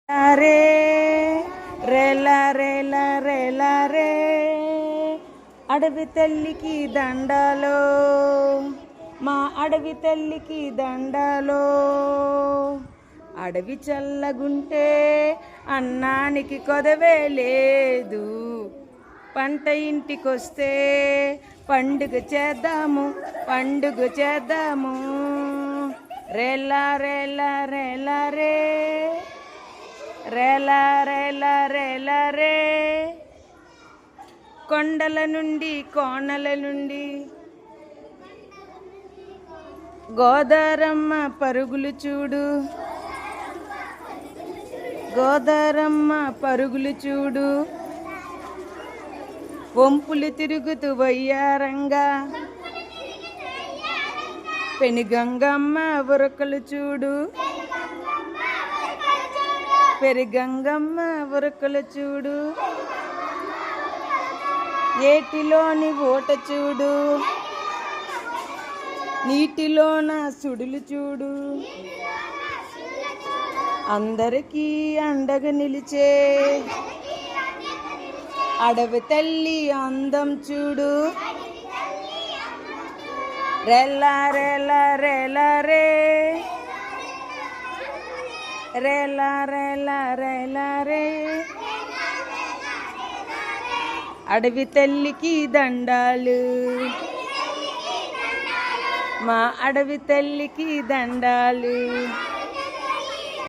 రే రేలా రేలా రేలా రే అడవి తల్లికి దండాలో, మా అడవి తల్లికి దండాలో. అడవి చల్లగుంటే అన్నానికి కొదవే లేదు, పంట ఇంటికొస్తే పండుగ చేద్దాము, పండుగ చేద్దాము. రేలా రేలా రేలా రే రేలా రేలా రేలా రే కొండల నుండి కోనల నుండి గోదారమ్మ పరుగులు చూడు, గోదారమ్మ పరుగులు చూడు. వంపులు తిరుగుతూ వయ్యారంగా పెనుగంగమ్మ ఉరకలు చూడు, పెరుగంగమ్మ ఉరకలు చూడు. ఏటిలోని ఓట చూడు, నీటిలోన సుడులు చూడు. అందరికీ అండగా నిలిచే అడవి తల్లి అందం చూడు. రేలా రేలా రేలా రే రేలా రేలా రేలా రే అడవి తల్లికి దండాలు, మా అడవి తల్లికి దండాలు.